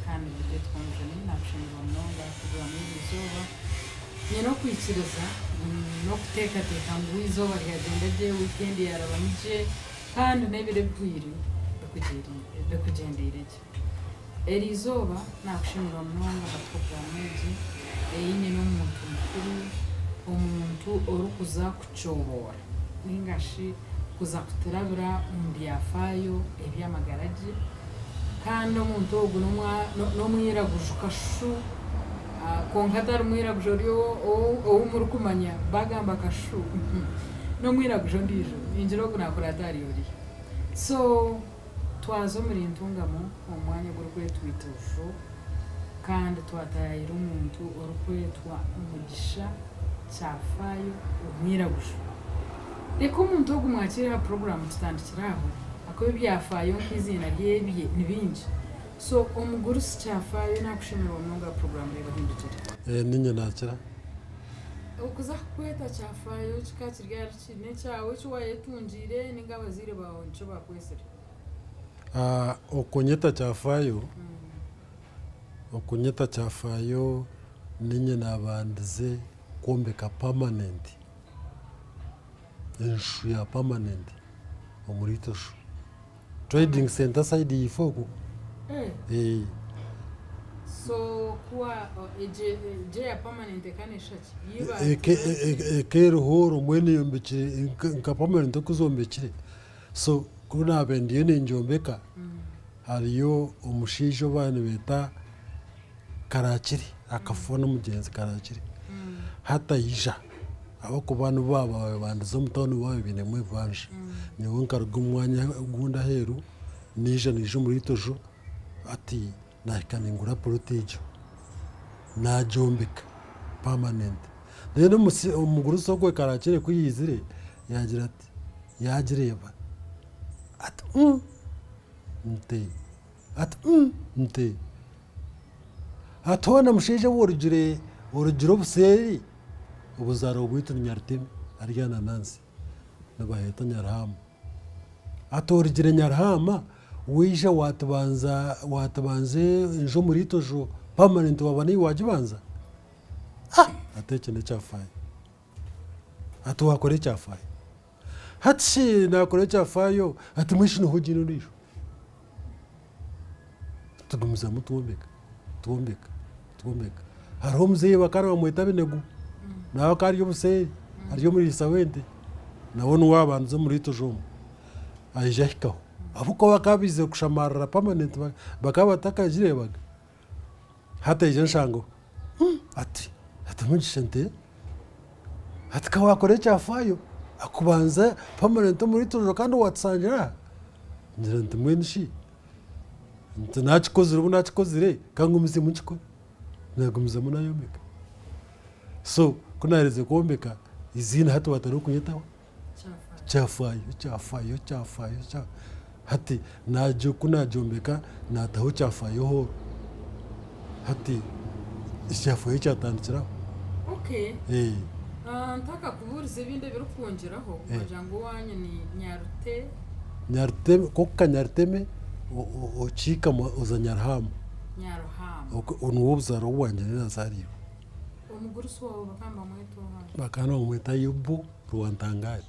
kandi ibyo twumva ni nakushimira mnonga kugura muri izuba ni no kwikiriza no kutekateka ngo izuba ryagenda rye weekend yarabanje kandi n'ibire bwiri bekugendera iki eri izuba nakushimira mnonga batwogura mwezi eyine n'omuntu mukuru omuntu orukuza kucobora ningashi kuza kuturabira mu byafaayo eby'amagaraji kandi omuntu ogu n'omwiraguju kashu konka atari mwiraguju oryo owu kumanya bagamba kashu n'omwiraguju ondiijo ningira ogu nakora atari ori so twaza omuri ntungamo omwanya gurikwetwita kandi twatayira omuntu orikwetwa Mugisha Kyafaayo omwiraguju reka omuntu ogu mwakiriha program tutandikiraho akobe byafaayo nk'izina ryebye nibingi so omugurusi Kyafaayo nakushimira omunonga program ebahindukire ninye nakira okuza kukweta Kyafaayo kikakirya kine kyawe kiwayetungire ninga abazire bawe nico bakwesere okunyeta Kyafaayo ninye nabandize kwombeka permanent enshu ya permanent omuritoshu trading center side yifoku so kuwa je ya permanent kaneshaki yiba ekero horo mwene yombekire nka permanent okuzombekire so kuna bendiye nenjombeka hariyo omushijo bana beta Karakiri akafona mugenzi Karakiri hata yija abako bantu baba bandize omutoni bawe binemwe banje nyewe nkaruga umwanya gunda heru nije muri tojo ati nakaningura protege najombeka permanent rero umuguruso gwe Karakiri kuyizire yagira ati yagireba ati nte atona mushije worugire buseri ubuzaro bwitu Nyaruteme aryana nansi nabaheta Nyarahama atorugire Nyarahama wija watabanze njo muri tojo permanent wabani wajibanza atekene Kyafaayo atwakore Kyafaayo hatshi nakore Kyafaayo ati mwishino hojino nisho tugumiza mutuombeka hariho omuzeyi bakara bamweta Binego nawe kariyo buseri ariyo muri Sawente nawe nuwabanze muri tojomo aija hikaho abuko bakabize kushamarira permanent bakaba takajirebaga hata ije nshango ati Mugisha nte ati kawakore Kyafaayo akubanza permanent muri tojo kandi watsangira ngira nti mwenshi nti nachikozire kangumize muchiko nagumize munayomeka so kunareze kuombeka izina hatu watari kunyetawa Kyafaayo hati najo kunajombeka nataho Kyafaayo ho hati Kyafaayo cyatandikiraho okay ntaka kuburiza ibindi birukongeraho kujango wanye ni Nyaruteme kokka Nyaruteme ochika oza Nyarahama onuwo buzaro wanje nazariyo omugurusi wawe bakamba mweto bakana omweta Yubu Rwantangaye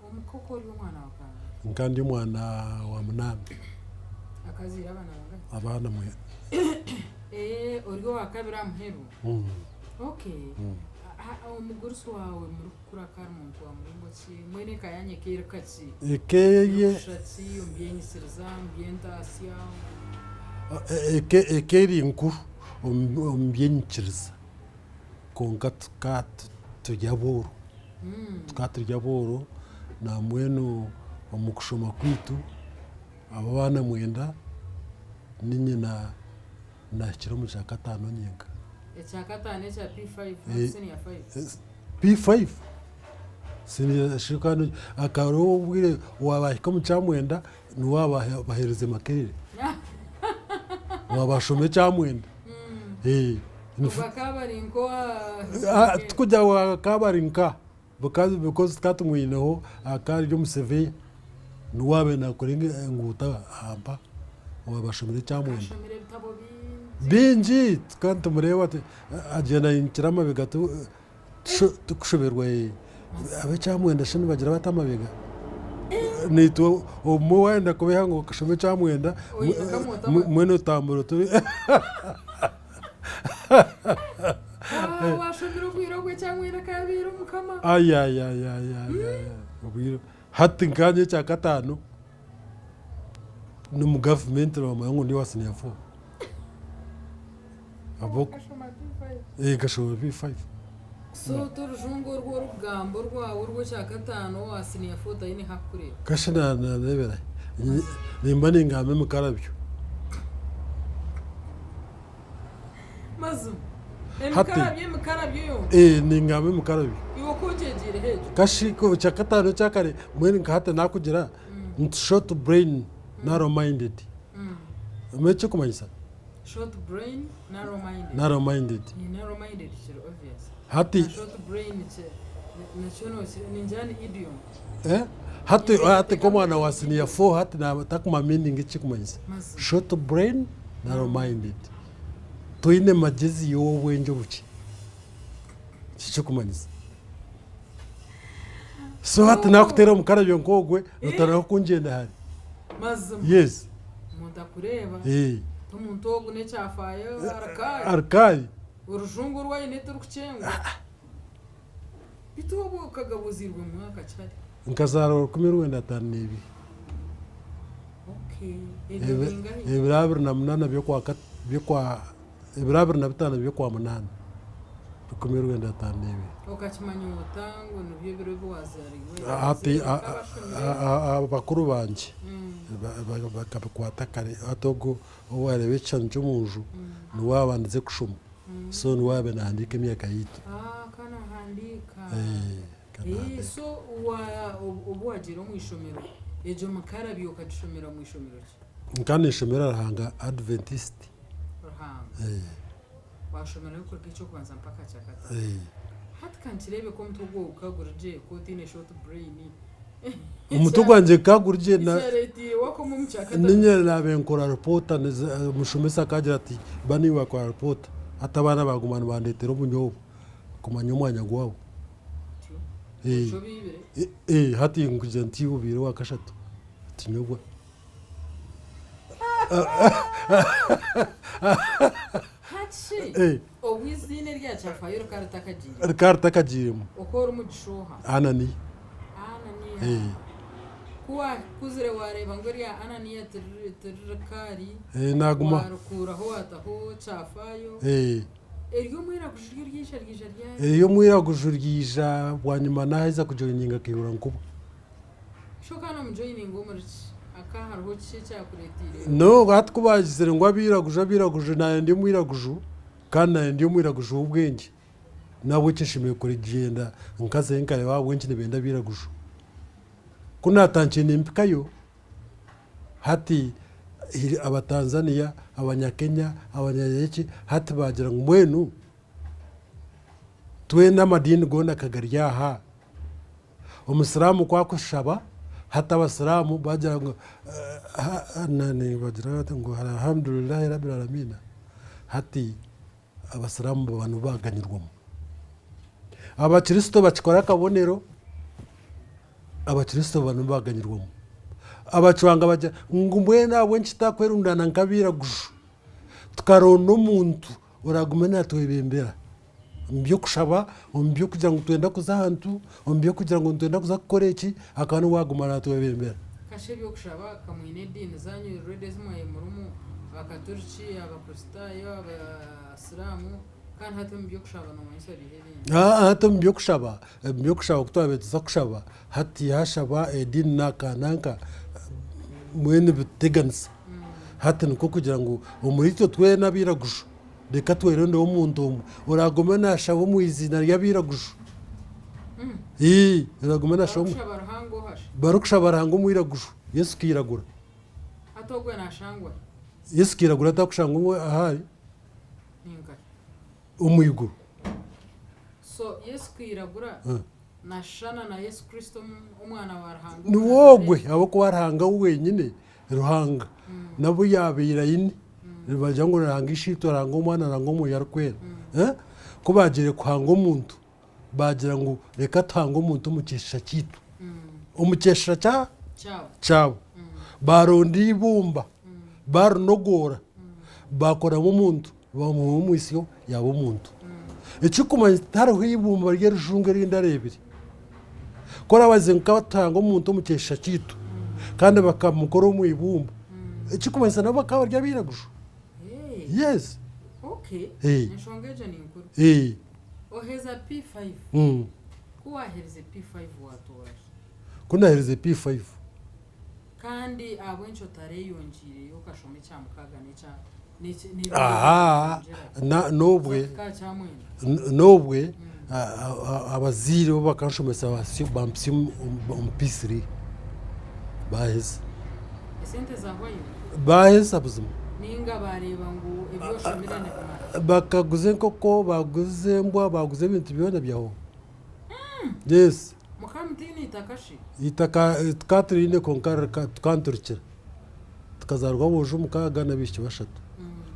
omukoko oli omwana wakanga nkandi mwana wa munambi akazira abana abana mwe oriyo wakabira muheru okay omugurusi wawe muri kukura kari muntu wa muringo ki mwene kayanye kere kaki ekeye shati ombyenyisiriza ombyentasiya ekeri nkuru ombyenyikiriza konka tukaturya boro na mwenu omukushoma kwitu abo bana mwenda ninye na kiro mu cyakatano nyenga ecyakatano cya P5 senior 5 P5 senior shikano akaro ubwire wabahika mu cyamwenda nuwabahereze makerere wabashome cyamwenda bakabarinko tukujya wakabarinka because katumwineho akari ryo museveye nuwabe nakoringa nguta hamba wabashomera icyamwenda ashomera ibitabo bingi bingi kandi tumureba ati agenda yinkira amabega tukushoberwa abe cyamwenda shini bagira batamabega nitwe umwe wenda kubeha ngo kashome cyamwenda mwene utamburo turi washomera ubwirogwe cyamwenda kabiri umukama hati nkanye cya gatanu ni mu gavumenti bamaye ngo ndi wasiniya 4 aboko gashobora B5 so turujungo rwo rugambo rwawe rwo cya gatanu wasiniya 4 dayine hakureba kashana narebera nimba ningame mukarabyo mazu mukarabyo yo ningame mukarabyo iwo kujegire hejo kashiko cya gatanu cyakare mwene nkahata nakugira short brain narrow minded meche kumanyisa short brain narrow minded is obvious hati short brain national ninjani idiom hati kwa mwana wasiniya 4 hati na takuma meaning iki kumanyisa short brain narrow minded toine magezi yo wenje buki kicho kumanyisa so hati nakutera mukarabyo nkogwe notara kunjenda hari mazum yes munda kureba tumuntu ogu necyafayo arkai urujungu rwaye neturukucenga bitubo kagabuzirwe mwaka cyari nkazaro 15 nebi ebirabir na munana byo kwa ebirabir na bitana byo kwa munana 15 nebi okachimanya utango nibyo biro bwazariwe ati abakuru banje bakabikwata kare atogo owarebe cyanjo munju niwabandize kushuma so niwabe nandika imyaka yito kana handika so ubwagira mu ishomero ejo makarabi ukadishomera mu ishomero nkane ishomero rahanga adventist rahanga washomera yuko kicho kwanza mpaka chakata hati kantirebe ko mutugwo ukagurje ko tine short brain umutugwanje kagurje na isareti wako mu mchakata ninye nabenkora report mushumisa kagira ati bani wa kwa report atabana bagumana bandetera ubunyobo kumanya umwanya gwawo hati nguje nti ubire wakashatu tinyogwa hatshi obwizine rya chafayiro karta kajirimo okora umugishoha anani kuwa kuzire wareba ngo rya ananiya terikari naguma warukuraho ataho chafayo eriyo mwira kujurgisha bwanyuma naheza kujoininga kihura nkuba shokana mujoininga umuriki akahariho kice cyakuretire no gatkubagizire ngo abiraguje naye ndi mwiraguju kandi naye ndi mwiraguju ubwenge nabo kishimiye kuri genda nkaze nkare wabo nkine benda biraguju kuna tanchini mpikayo hati abatanzania abanyakenya abanyayeki hati bagira ngo mwenu twe n'amadini gona kagaryaha umusilamu kwa kushaba hata abasilamu bagira ngo nani bagira ngo alhamdulillah rabbil alamin hati abasilamu abantu baganyirwamo abakristo bakikora kabonero abakristo abantu baganyirwamo abacwanga bajya ngo mwena wenshi takwerundana nkabira gushu tukaronda umuntu uragume natwe bembera mbyo kushaba mbyo kugira ngo twenda kuzahantu mbyo kugira ngo twenda kuza gukora iki akana waguma natwe bembera kashe byo kushaba kamwine dini zanyu redes mwaye murumu abakatoliki abaprotestanti abasilamu kandi hatu mbyo kushaba no manyisa bihe hatu mbyo kushaba kutwabetsa kushaba hati hashaba edini nakananka mwene biteganisa hati niko kugira ngo umurito twe nabiragusha reka twerende umuntu uragome nashabo mu izina ry'abiragusha uragome nashabo barukusha barango mwiragusha Yesu kiragura atogwe nashangwa Yesu kiragura atakushanga umwe ahari umuyiguru so Yesu kiragura nashana na Yesu Kristo umwana warahanga ni wogwe abo ko warahanga wenyine ruhanga nabo yabira ine bagira ngo ranga ishito ranga umwana ranga umuyar kwera ko bagire kwanga umuntu bagira ngo reka tanga umuntu mukesha kitu umukesha cyabo barondi ibumba baronogora bakora mu muntu bamuha umwisiyo yabo muntu icyukuma tariho ibumba ry'erujunge rindarebire kora bazenga batanga umuntu mukesha kitu kandi bakamukora mu ibumba icyukuma isa nabo kabarya biragusho yes okay nshongeje ni nkuru oheza P5 kuwahereze P5 watora kuna hereze P5 kandi abo incho tare yongire yo kashome cyamukaga nica nobwe abaziri bo bakanshomesa bampsi umpisiri baheze esente zahoye baheze abuzima ninga bareba ngo ibyo shomirane bakaguze koko baguze mbwa baguze ibintu byona byaho yes mukamtini itakashi itaka twaturinde konkara twanturikira tukazarwa buje mukaga nabishye bashatu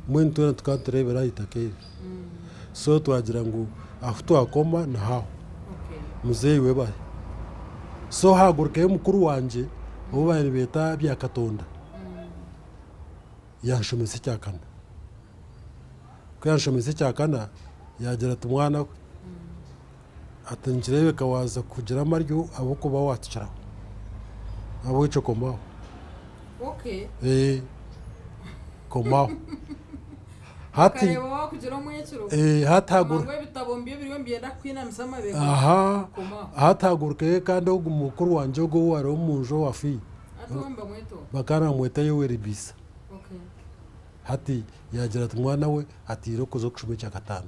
mwe tuna tukaturebera itakeye so twagira ngo aho twakoma na haho muzeyi we bahe so haguruke mukuru wanje ubu bari beta bya katonda yanshomese cyakana kyanshomese cyakana yagira tumwana atanjirebe kawaza kugira amaryo abo kuba watcaraho abo ico komaho komaho hati hataguruke kandi umukuru wanje go wari umunjo wafi bakana mweta Yoweri Bisa hati yagira tumwana we ati rokozo kushume cya gatanu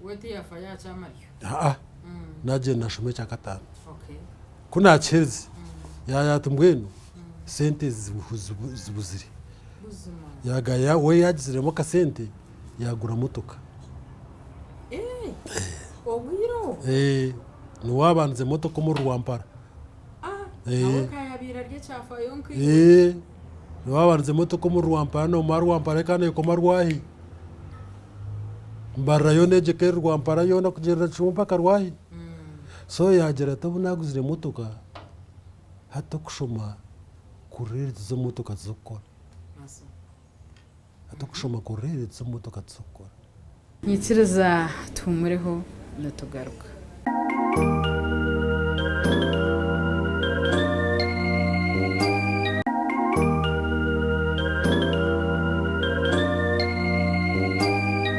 weti yafaya chamaryo naje nashume cya gatanu kuna chezi yatumwenu sente zibuzire yagaya we yagiziremo kasente yagura motoka obwiro no wabanze motoka mu Rwampara nawe kayabira rye cyafa yonki no wabanze motoka mu Rwampara no Rwampara kandi ko marwahi mbara yo neje ke Rwampara yo nakugera chumpa karwahi so yagera tabunaguzire motoka hato kushoma kurere zo motoka zokora atakushoma kurere zo motoka zokora nyikiriza tumureho natugaruka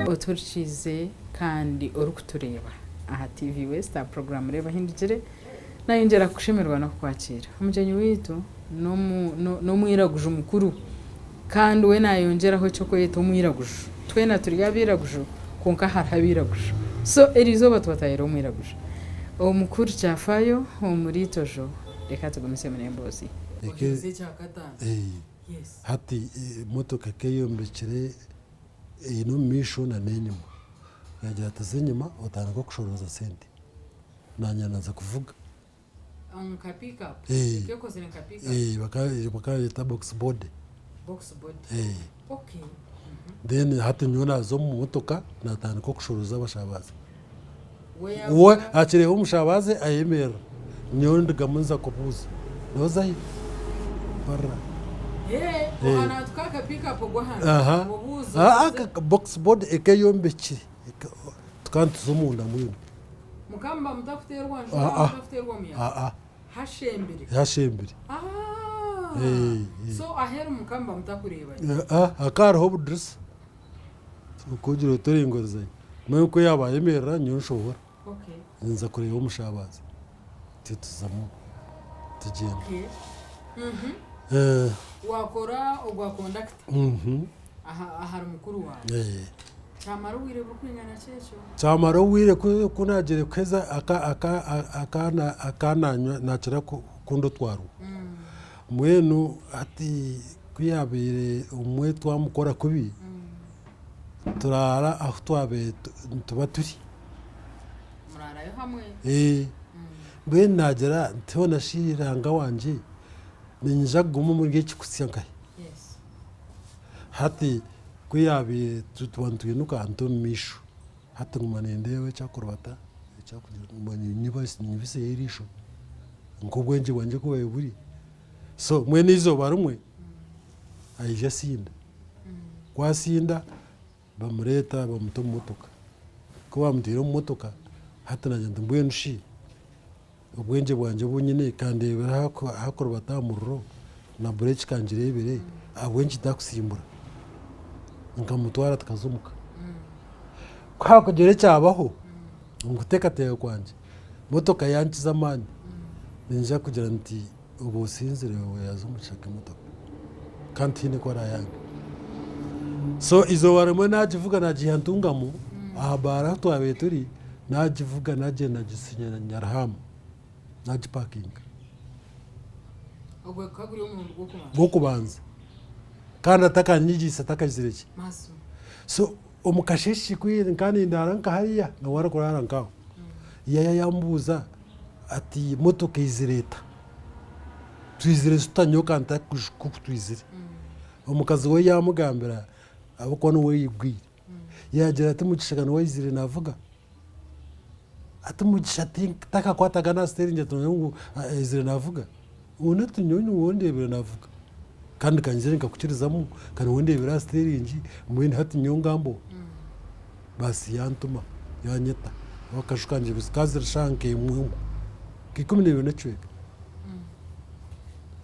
oturchize kandi orukutureba aha TV West program reba hindugire nayongera kushimirwa no kwakira umujenyi witu no mwiraguje umukuru kandi we nayongeraho cyo ko yeto mwiraguje twena turi abiraguje konka harabiraguje so erizo batwatayero mwiraguje umukuru cyafayo umuritojo reka tugumise munembozi ekeze hati motoka keyo mbekire ino misho na nenyuma yagira atazenyuma utana ko kushoroza sente nanyanaza kuvuga ankapika keko zene kapika bakayita box body okay then hati nyona zo mu motoka natana ko kushoroza bashabaza we akire umushabaze ayemera nyondi gamunza kubuza nozayi barra ana tukaka pick up gwa hano ubuza box body ekeyombekire tukantu zo munda mwino mukamba mutafuterwa mutafuterwa miya hashembere so ahera mukamba mutakureba akaraho budress ukugiro toringoza mwe ko yabayemera nyonshobora nza kureba umushabazi tituzamu tugenda wakora ogwa conductor aha mukuru wawe chamaro wire bukwingana cyecho chamaro wire kunagere kweza akana nachira kundo twaru mwenu ati kuyabire umwe twamukora kubi turara aho twabe tuba turi murara yo hamwe bwe nagera ntibona shiranga wanje ninja gumu muri gihe kikusiyankaye yes hati kuyabi tubantuyenuka anto misho hati ngumanendewe cyakorwata cyakugira nibise yirisho ngobwenje wanje ko buri so mwene izo barumwe ayije sinda kwasinda bamureta bamuto mumotoka ko bamutira mu motoka hati nagenda mbuye nshi ubwenje bwanje bunyine kandi hakorwata murro na breach kanjirebere abwenje dakusimbura nkamutwara tukazumuka kwa kugere cyabaho ngutekateye kwanje motoka yankiza amani ninja kugira nti ubu sinzire we yazumushaka motoka kantine ko arayanga so izo waremwe najivuga najihantungamo abara twabe turi najivuga naje najisinya nyarham najiparking ubwo kaguri umuntu bwo kubanza kandi atakanyigisa atakazireki maso so omukasheshi kwiri kandi ndaranka hariya ngawara kurara ngaho yambuza ati motoka izireta twizire sutanyoka anta kutwizire omukazi we yamugambira abakwana we yibwire yagira ati mugishagano wayizire navuga ati mugishati takakwataga na steringe tunyangu izire navuga une tunyonyu wondebera navuga kandi kanjire ngakukirizamo kandi wondebera steringe mwene hati nyongambo basi yantuma yanyeta wakashukanje bisikazira shanke muhungu kikumine binacweka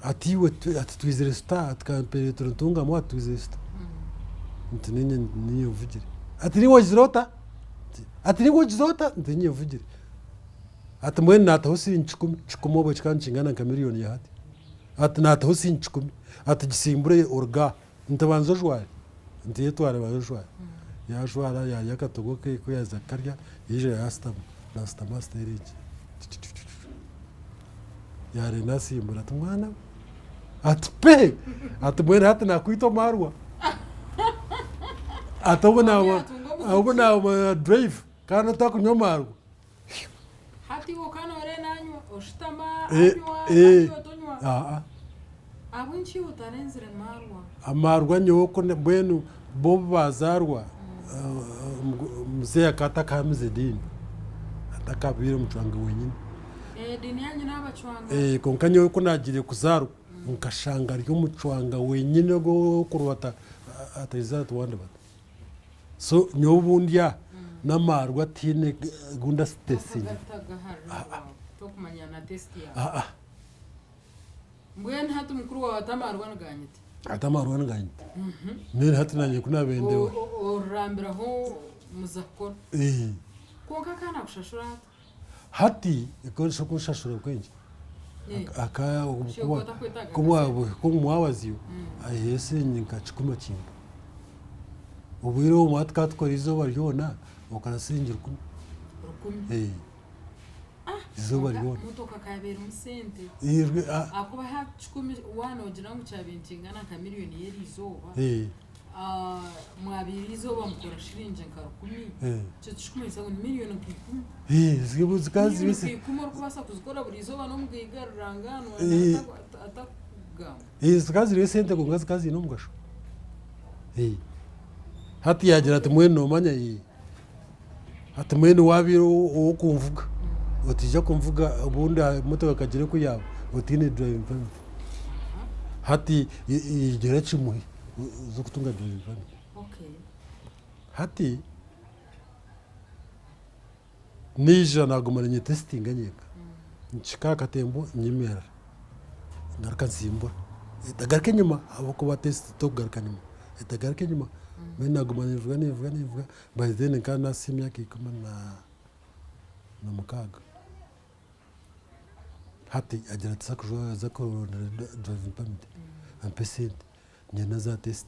ati we ati twizire sta atkampere turuntunga mu atwizire sta ntinenye niyo vugire ati niwo zirota ati niwo zirota ntinye vugire ati mwene nataho sinchikumi chikumobo chikancingana nka miliyoni ya ati nataho sinchikumi ati gisimbure orga ntabanzo jwari ntiye tware banjwari yajwara yakatogoke ko yazakarya yije yastama nastama stage yare nasimbura tumwana atpe atmwene hata nakuito marwa atobona drive kana takunyomarwa hati wo kana ore nanywa oshitama anywa tonywa abunchi utarenzere marwa amarwa nyoko ne bwenu bobo bazarwa mzee akata kamize dini atakabire mucwanga wenyine dini yanyu n'abacwanga konkanyo ko nagire kuzarwa nkashanga ryo mucwanga wenyine go kurwata ataiza tuwande bata so nyobundya namarwa tine gunda stesi tokumanya na test ya mbwene hatu mukuru wa atamarwa nganyite atamarwa nganyite nene hatu nanye kunabendewe orambira ho muzakora konka kana kushashura hati iko shokushashura kwenje aka kumwawaziyo ayese nyinka chikuma chimba ubwiro umatka twarizo baryona ukarasingira rukumi izuba ryona mutoka kabera umusente akuba ha chikumi wana ogira ngo cyabintingana nka miliyoni yeri izoba mwabiri izoba mukora shirinje nka rukumi cyo chikumiza ngo miliyoni nk'ikumi zibuze kazi bise ikumi rukubasa kuzikora buri izoba no mwigarurangano atagamba zikazi resente ngo ngazi no mugasho hati yagira ati mwene nomanya ati mwene wabiro wo kumvuga utija kumvuga ubundi moto bakagire ko yabo utine driving permit hati igera chimuhi zo kutunga driving permit hati nija nagumanye testing anyeka nchika katembo nyimera ngarka nsimbura itagarke nyuma abako ba test to garka nyuma itagarke nyuma mena gumanye vuga by then kana simya kikoma na mukaga hati agira tsakujwa zakoro driving permit ampesent nyena za test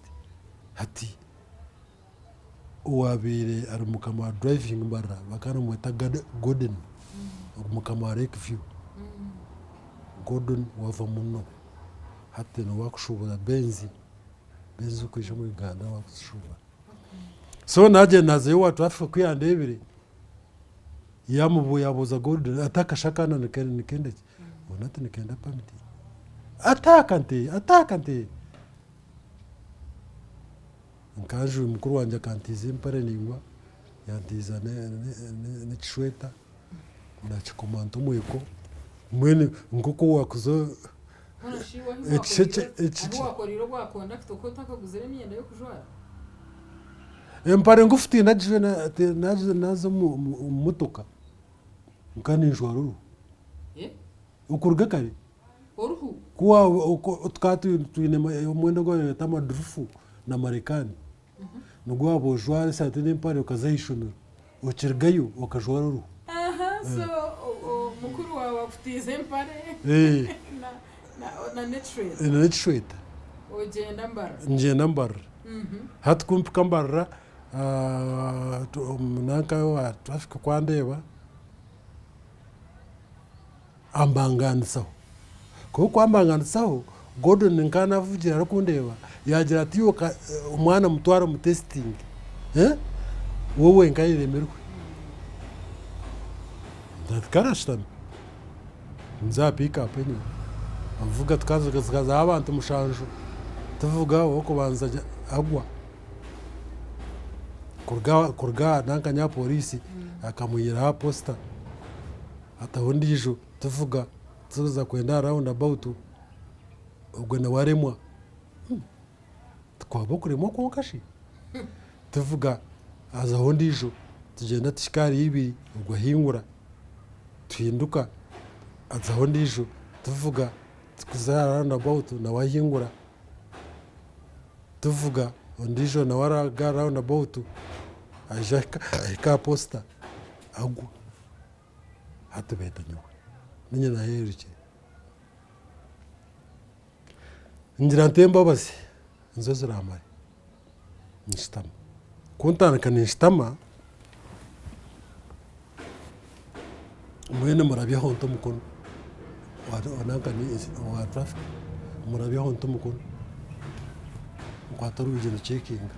hati uwabire ari mukama driving barra bakana mweta Gordon mukama Rekview Gordon wava muno hati no wakushobora benzi ukwisha mu Uganda wakushobora so naje naze watu afika kwiyandebere yamubuye abuza Gordon atakashakana nikende onate nikenda permit atakante nkaje mukuru wanjye akantiza impare ningwa yantiza n'ikishweta nakikomanta umweko mwene nk'uko wakuze wakorera wakonda kitoko utakaguze n'imyenda yo kujwara empare ngufite nazo mutoka nkaninjwa ruhu ukuruga kare uruhu kuwa twine umwenda gwa tamadrufu na Marekani nubwo wabojwara sate n'empare ukazayishunura ukirgayo ukajwara ruhu so mukuru wawe afitize empare na netshweta ngenda mbara hatukumpuka mbarra nanka twafika kwandeba ambanganisaho kuko kwambanganisaho Gordon nkana avugira rakundeba yagira ati umwana mutwara mu testing wowe nkayiremerwe ndakarashtamye nza pick up nyuma avuga tukaza abantu mushanjo tuvuga wo kubanza agwa kurga nankanya polisi akamuyira ha posta atahondijo tuvuga tuza kwenda round about ubwo na waremwa twabo kuremwa konkashi tuvuga aza hondijo tugenda tishikari ibiri ubwo hingura tuhinduka aza hondijo tuvuga tuza round about na wahingura tuvuga ondijo na waraga round about aja ka posta agwa hatubeta nyo ninye na yeruke ngira ntemba basi nzo ziramare nishitama kuntanaka nishitama mwene murabyaho nto mukono wananka ni wa traffic murabyaho nto mukono kwataru ugenda checkinga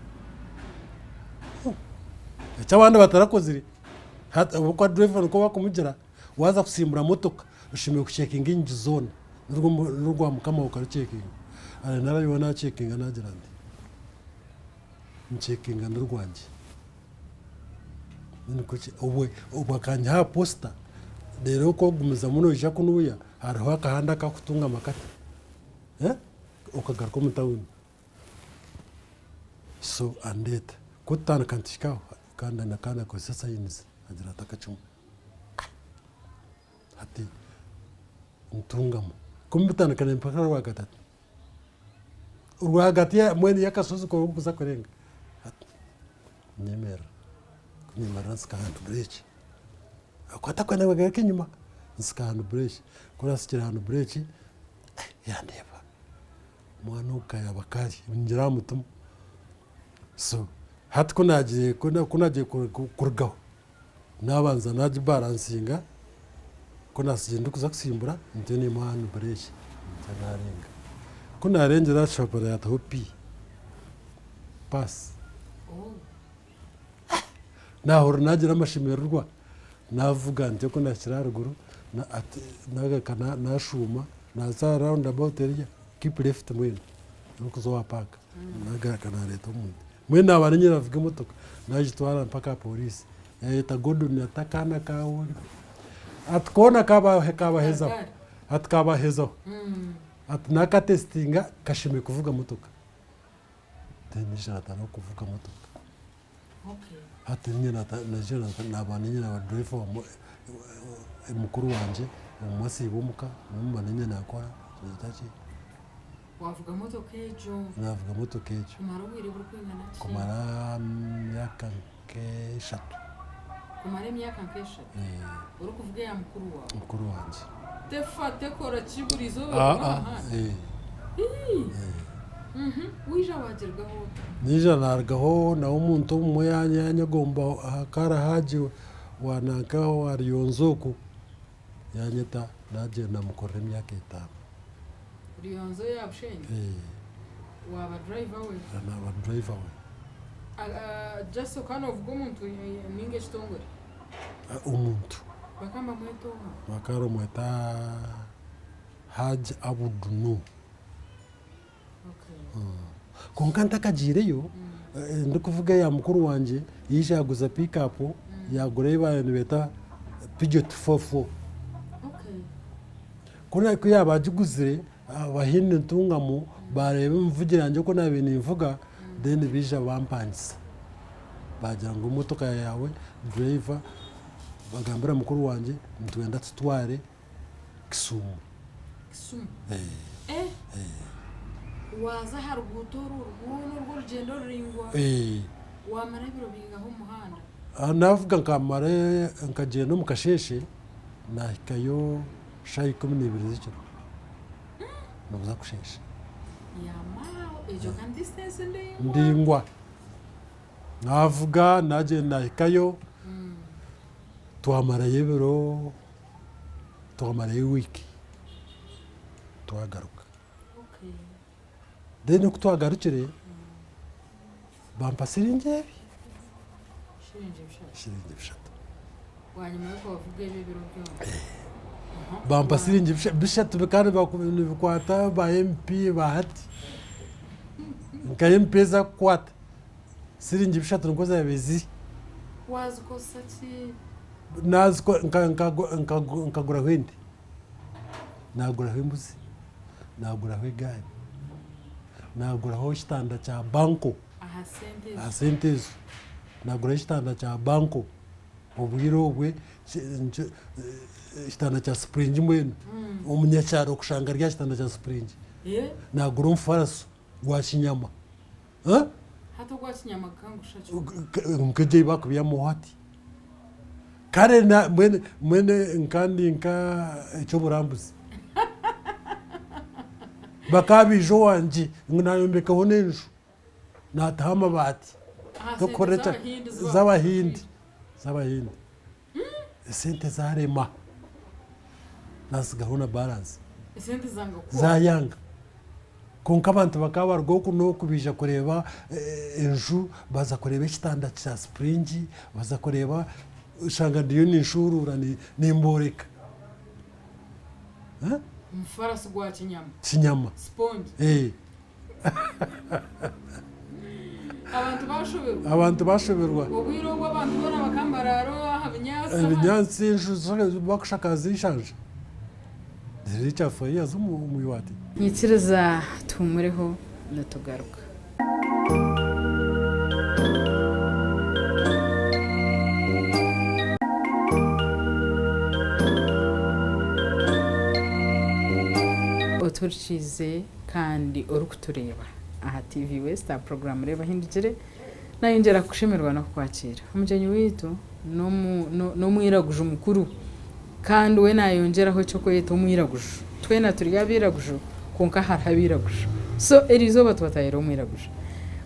cyabandi batarakozire hata uko driver ko bakumujira waza kusimbura motoka ushimiye kucheckinga inji zone nurwo mukama ukara checkinga ara narabibona checkinga nagira ndi checkinga ndurwanje niko ubakanya ha posta rero ko gumiza muno ija kunuya hariho akahanda kakutunga makati ukagaruka mutawuni so andeta kutana kantishikaho kandi nakana ko sasa yinize agira atakacumu ati ntungamo kumbitana kana mpaka wa gatatu urwagati ya mwene yakasozi ko kuza kurenga nyemera kunyemara nsikahanda bridge akwata kwana wagake nyuma nsikahanda bridge kurasikira handa bridge yandeba mwana ukaya bakari ngira mutum so hati kunagiye kurgaho nabanza naji balansinga kunasije kuza kusimbura nte ni mwana bridge cyanarenga kunarengera shopera ya topi pass nahora nagira amashimerwa navuga nte kunashyira ruguru na ati nagakana nashuma naza round about area keep left mwene nukuzo wapaka nagakana leta umuntu mwene abanye navuga imotoka najitwara mpaka polisi yahita Gordon atakana kawo atkona kaba heza atkaba heza atnaka testinga kashime kuvuga motoka tenisha atano kuvuga motoka hati nyine najira nabanye na driver mukuru wanje umwasi bumuka n'umanenye nakora nitachi wavuga motoka ejo navuga motoka ejo kumara ubwire burukwingana ki kumara myaka nk'eshatu kumara imyaka nk'eshatu uri kuvuga ya mukuru wanje tefate kora kiburizo wija wagergaho nija nargaho na umuntu umwe yanyagomba akara haje wanakaho ariyonzoku yanyeta naje namukorera imyaka 5 riyonzo yabushenye waba driver we na driver we just kind of umuntu ninge kitongore umuntu bakamba mweto bakaro mweta Haji Abudunu Okay. konka ntakagireyo ndi kuvuga ya mukuru wanje yije yaguza pick up yagura ibintu bita Peugeot 44 Okay. kuna ko yabagiguzire abahinde ntungamo bareba imvugira yanjye ko nta bintu bivuga then bija bampangisa bagira ngo imodoka yawe driver bagambira mukuru wanje ntwenda tutware Kisumu. Kisumu. Waza harugutora urwo rugendo ruringwa wamara ibiro bingaho umuhanda navuga nkamare nkagenda mu kasheshe nahikayo shayi 12 z'ijoro nabuza kushesha yamara ejo kandi distance ndingwa navuga naje nahikayo twamara yebero twamara wiki twagaruka then uko twagarukire bampa siringe bishatu wanyuma yuko bavuga ibiro byose bampa siringe bishatu kandi bakwata ba MP bahati nka MP za kwata siringe bishatu ngo zabezi wazi ko saki naziko nkagura hwende nagura hwembuzi nagura hwegari nagura ho kitanda cha banko aha sentezo nagura kitanda cha banko ubwiro bwe kitanda cha spring mwenu umunyacyaro kushanga rya kitanda cha spring nagura umfaraso gwa kinyama hato gwa kinyama kangushacho mkeje bakubiya muhati kare na mwene nkandi nka cyo burambuzi bakabijo wanje nayombeka honenjo natahama bati tokoreta z'abahindi sente zarema nasigaho na balance sente zanga ko zayanga konka abantu bakabarwo kuno kubija kureba enju baza kureba kitanda cha spring baza kureba ushanga ndiyo ninshurura nimboreka umfaraso gwa kinyama sponge abantu bashoberwa ubwiro bw'abantu bona bakambararo abinyansi inju bakushakaza ishanje ziricha foya z'umuyati nyikiriza tumureho natugaruka oturchize kandi orukutureba aha TV West a program reba hindukire nayongera kushemerwa no kwakira umujenyi witu no mwiraguje umukuru kandi we nayongeraho cyo kweta umwiraguje twena turi yabiraguje konka harabiraguje so erizo batwatayero umwiraguje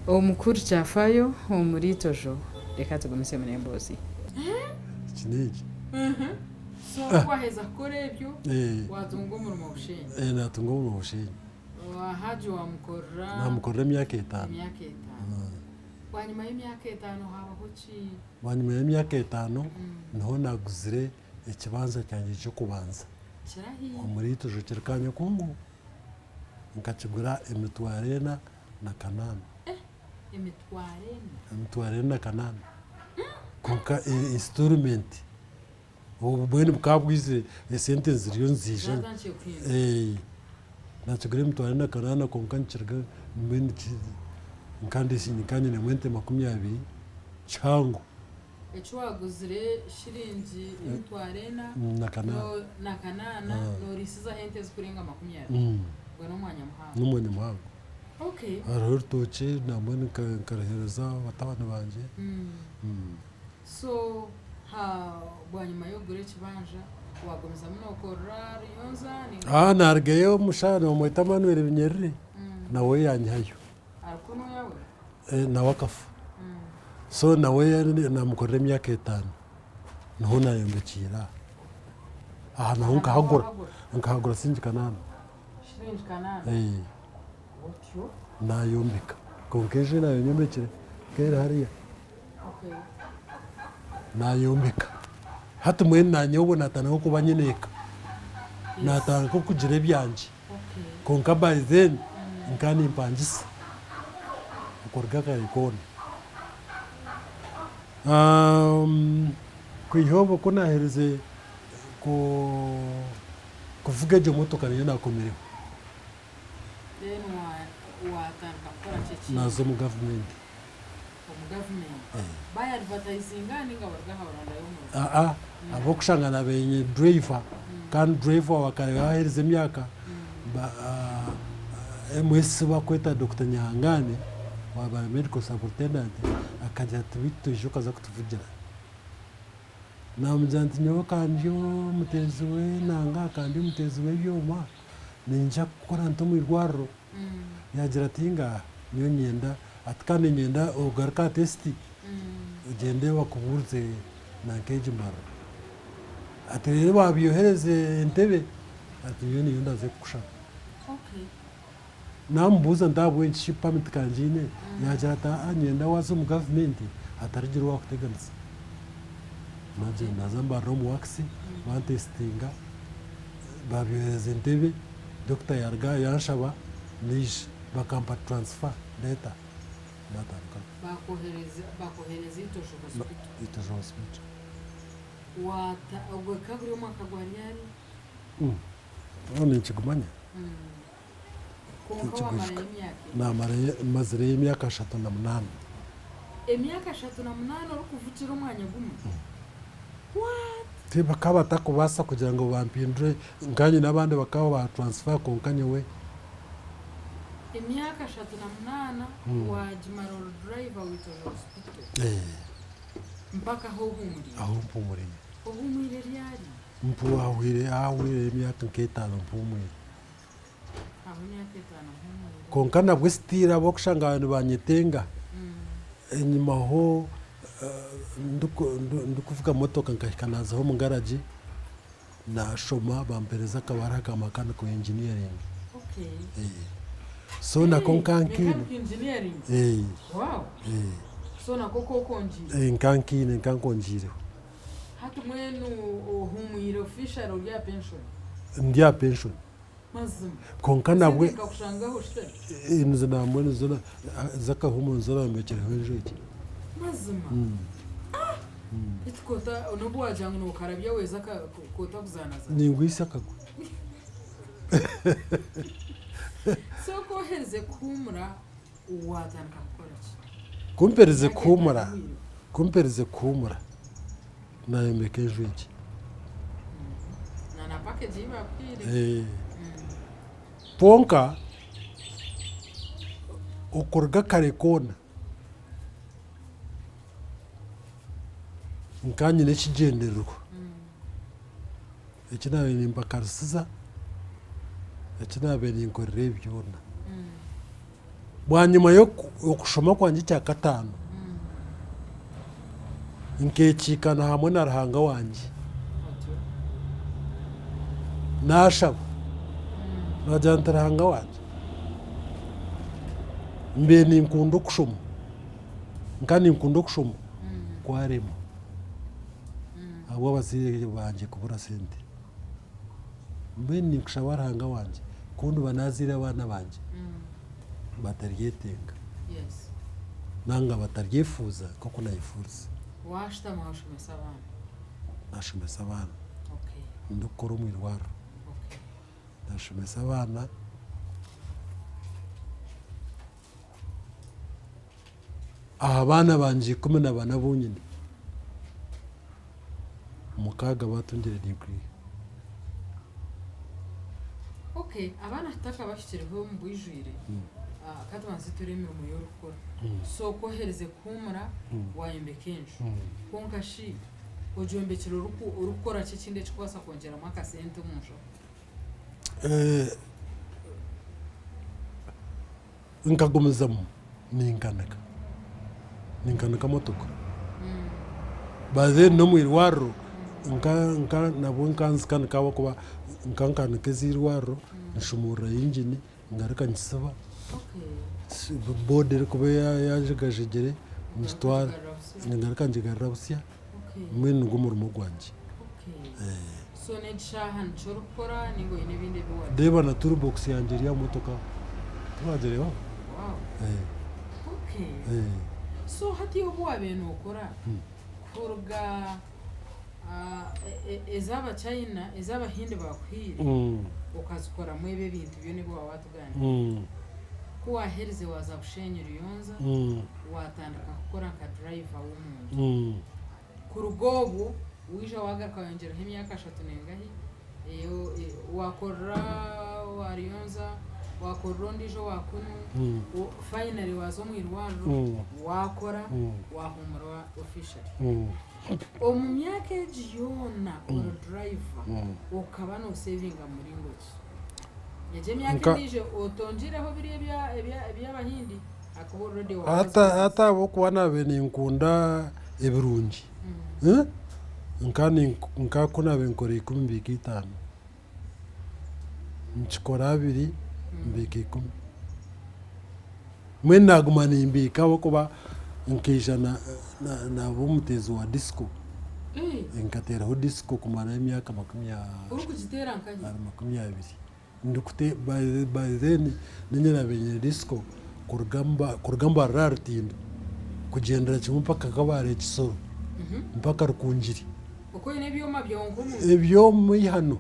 umukuru cyafayo umuritojo reka tugumise munembozi kiniki so kwaheza korebyo wazungu mu rushenyi natungo mu rushenyi wahaje wamukora namukorera imyaka 5 wanyuma y'imyaka 5 habaho ki wanyuma y'imyaka 5 niho naguzire ikibanza cyanjye cyo kubanza kirahiye umuritojo kirkanya kungu nkakigura emitwarena na kanana emitwarena na kanana konka instrument ubu bwene bukabwize sente ziriyo nzije nakigura emitwarena na kanana konka nkirga mbene nkandi sinikanye ne mwente 20 changu echo waguzire shiringi emitwarena na kanana no risiza hente zikurenga 20 bwa no mwanya muhango okay arortoche namwe nkarhereza batabana banje so bwanyuma yo gure kibanja wagomeza munokora yonza ni nargeyo mushana umwita Manuel Binyerere nawe yanyayo arkuno yawe na wakafu so nawe namukorera imyaka 5 niho nayombekira naho nkahagura sinji kanana shiringi kanana otyo nayombeka konkeje nayombekire kera hariya okay nayombeka hata mwene nanyobo natanaho kuba nyeneka natanga ko kugira ebyanje Okay. konka by then nkanimpangisa okuruga kare koona kwihobo ko nahereze kuvuga egyo motoka niyo nakomireho Then watandika kukora kiki nazo mu gavumenti omu government bayadvertisinga ninga barugahaburandayo abokushangana benye driver kandi driver wakare wahereza emyaka ms bakweta Dr. Nyahangane waba medical superintendent akajya tubituje ukaza kutuvugira namugira nti nyowe kandi mutezi we nanga kandi mutezi we byoma ninja gukora nto mu irwariro yagira ati ngaha niyo nyenda ati kandi nyenda ugaruka testi ugende bakubuze nankeje mara ati rero babyohereze Entebbe ati yo niyo ndaze kushaka nambuza ndabwe nshi permit kanjine yagira ati anyenda wazo mu government atarigira wakuteganisa naje nazamba romu waxi bantestinga babyohereze Entebbe Dr. Yarga yanshaba nish bakampa transfer data natanka bakohereza itoje hospital ubwo kabiri umwaka gwariyari none nchigumanya konka wamarayo imyaka namaraye mazire y'imyaka 38 emyaka 38 uri kuvukira umwanya gumwe te bakaba batakubasa kugira ngo bampindure nganye n'abandi bakaba ba transfer konkanye we emyaka 38 wajimara driver witoje hospital mpaka aho mpumuriye uhumire ryari mpu ahwire emyaka nk'etano mpumuriye aho myaka 5 konkana bwestira bokushanga abantu banyetenga enyuma ho ndukuvuga motoka nkahikanazaho mu garaji nashoma bampereza akabara kamakana ku engineering so na konkankine engineering wow so na koko konjire nkankonjire hatu mwenu uhumire official uri pension ndia pension mazima konkana bwe kakushangaho shite inzo na mwene zona zaka humo nzora mbekere henjoki mazima itkota onobu wajanga no karabya weza kota kuzanaza ningwisa kagwa so kohereze kumura watanka gukora kumpereze kumura nayo mbekeje iki na package ibapire ponka ukorga kare kona nkanye n'ekigendererwa ekinabe nimbakarisiza ekinabe ninkorera ebyona bwanyuma yo kushoma kwanje cya gatanu nkekikana hamwe na Ruhanga wanje nashaba najanta Ruhanga wanje mbe ninkunda kushoma nkani nkunda kushoma kwarema abo basire banje kubura sente mbe nikushaba Ruhanga wanje kundi banazira abana banje bataryetenga nanga bataryefuza koko nayifuza washita mashumesa abana nashumesa abana ndukora umwirwaro nashumesa abana abana banje 10 bonyine mukaga batungire degree abana hataka bashyireho mu bwijwire kandi bazituremera umuyo rukora so kohereze kumura wayembe kenshi konka shi ojombekero urukora kikinde kikwasa kongera maka sente umusho nkagomezamo ninkanaka motoka baze no mu irwaro nka nabo nkanzikana kawa kuba nkankanike zirwaro nshumura engine ngarika nkisaba bode kuba yajigajegere mutwara ngarika njigarira busya mwene ngumurimo gwanje okay so n'egishaha nico rukora ningoye n'ebindi ebiwari reba na toolbox yanjye iriya motoka twagereho wow okay so hati yo bwabe nokora kuruga ezaba China ezaba Hindi bakwire ukazikora mwebe bintu byo nibo watugana kuwahereze waza gushenyera iyonza watandika gukora nka driver w'umuntu kurugobo wije wagaruka yongeraho imyaka 3 nengahi iyo wakora wariyonza wakora ndijo wakunu finally wazo mwirwaro wakora wahumura official mu myaka yona ora driver ukaba no savinga muri ngoki yaje myaka ndije otonjireho biri by'abahindi akabo already hata bo kubana bene nkunda ebirungi nkakuna benkore 15 nchikora abiri mbike 10 mwena gumana imbika bo kuba nkisha na bomutezi wa disco nkatera ho disco kumana imyaka 20 uri kuzitera nkanye 20 ndukute by then ninyana benye disco kurugamba rartindo kugendera kimwe mpaka kabare kisoro mpaka rukunjiri uko nebyoma byongumu ebyomu ihano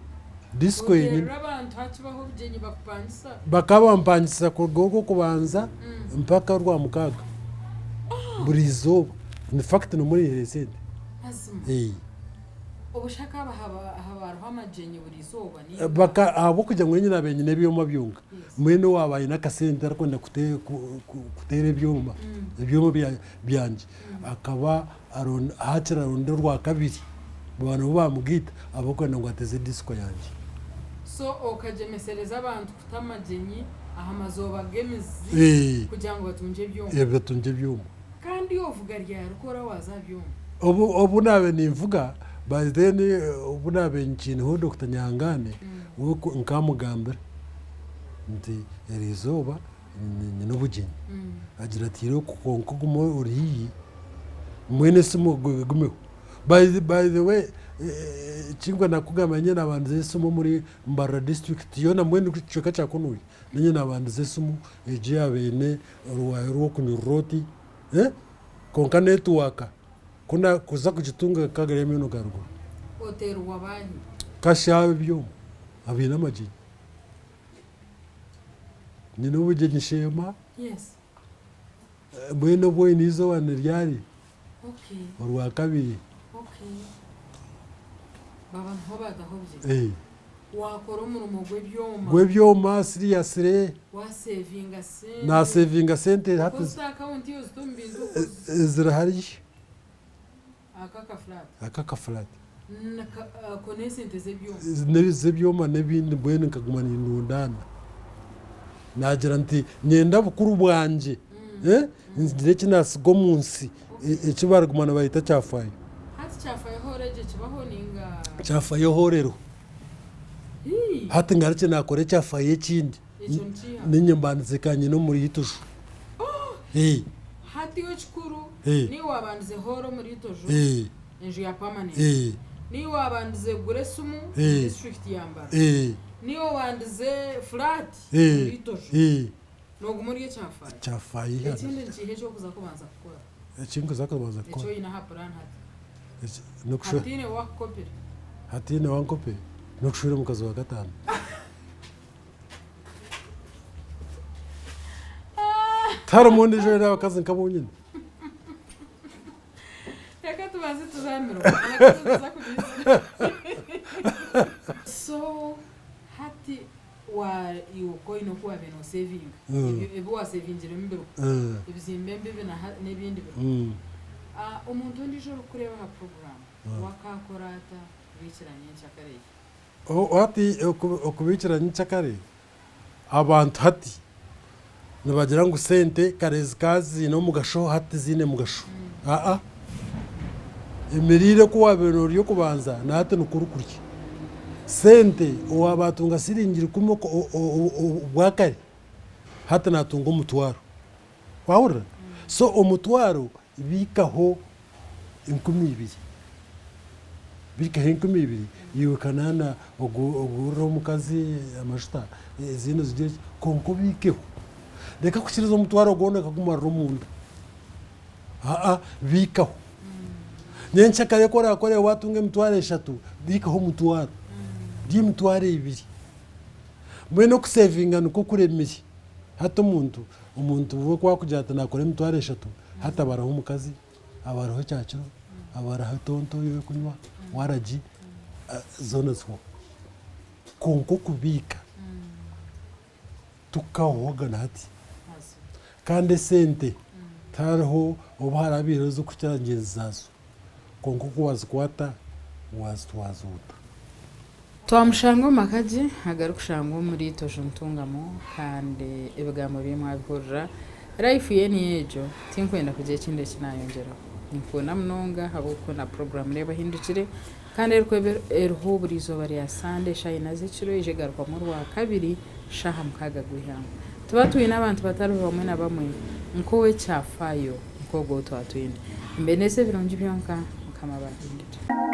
disco yenye abantu hakibaho byenyi bakupangisa bakabampangisa kugogo kubanza mpaka rwa mukaga burizo in fact no muri recent azima obushaka habaho amajenyi burizoba ni baka abo kujya ngo nyina benye nebyoma byunga mwene wabaye nakasente arakonda kutere byoma ebyoma byanje akaba hatira rundo rwa kabiri bwana bamugita abakwenda ngo ateze disco yanje so okajemesereza abantu kutamajenyi aha mazoba games kugira ngo batunje byoma batunje byoma kandi ovuga rya rukora wazabyoma obu nabe nimvuga by then obu nabe nchini ho Dr. Nyangane uko nkamugambira nti erizoba ni nobujeni agira tiro kukonko gumo uri mwene simo gumeho by the way chingwa nakugamba nyene abantu zesumo muri Mbara district yona mwene kuchoka chakunuye nyene abantu zesumo eje abene ruwayo kunyuroti konka network kuna kuza kujitunga kagere mino garugo hotel wabanyi kashawe byo abina maji nino buje nishema yes bweno boy nizo wanryari okay orwa kabiri okay baba nhoba dahobye wakora umurumo gwebyoma seriously wasavinga sente na savinga sente hatu account yo zitumbindo zirahari akaka flat kone sente zebyoma nebindi bwene nkagumana indundana nagira nti nyenda bukuru bwanje nzire kinasigo munsi ekibarugumana bayita cyafaye hati cyafaye horeje kibaho ninga cyafaye horero hati ngarike nakore cyafaye ikindi ninyembanze kanye no muri hitushu hati yo chikuru ni wabanze horo muri hitojo enju ya permanent ni wabanze guresumu district yamba ni wabanze flat muri hitojo no muri cyafaye ikindi nkihe cyo kuza kubanza gukora ikingo zakabanza gukora cyo ina hapran hati nukushura hatine wankopere nukushura mukazi wa gatanu taramundi je n'abakazi nkabonyine reka tubaze tuzamiro so hati wa yuko ino kuba beno saving ebo wa savingire mbero ibizimbe mbibe n'ebindi biro umuntu ndijo kureba ha program wakakorata bikiranye cyakare hati okubikiranye cyakare abantu hati nabagira ngo sente karezi kazi no mugasho hati zine mugasho emirire ko wabeno ryo kubanza na hati nukurukurye sente owabatunga siringira kumo bwakare hati natunga umutwaro wahura so umutwaro bikaho 12 bika henkumi ibiri yiwekanana ogurro mukazi amashuta izino zigiye konko bikeho reka kushiriza umutwaro gone kagumara munda bikaho nyencha kare kora watunge mutware 3 bikaho mutwaro di mutware 2 mwe no kusavinga nuko kuremeye hato umuntu wo kwakujata nakore mutware 3 hata baraho mukazi abaraho cyacyo abaraho tonto yo kunywa waraji zone zo konko kubika tukahogana hati kandi sente tariho ubuharabiro zo kucyangizazo konko kuwazikwata wazitwazuta twamushango makaji agarukushango muri tojo ntungamo kandi ibigambo bimwabihurira life yeni yejo tinkwenda kuje kinde kinayongera nkona mnonga habuko na program reba hindukire kandi erho burizo bari ya Sunday shayina ziciro ije garuka mu rwa kabiri shaha mukaga guhanga tubatuye n'abantu batari bamwe na bamwe nkowe cyafayo nkogo twatwinde mbenese bironje byonka mukama bahindukire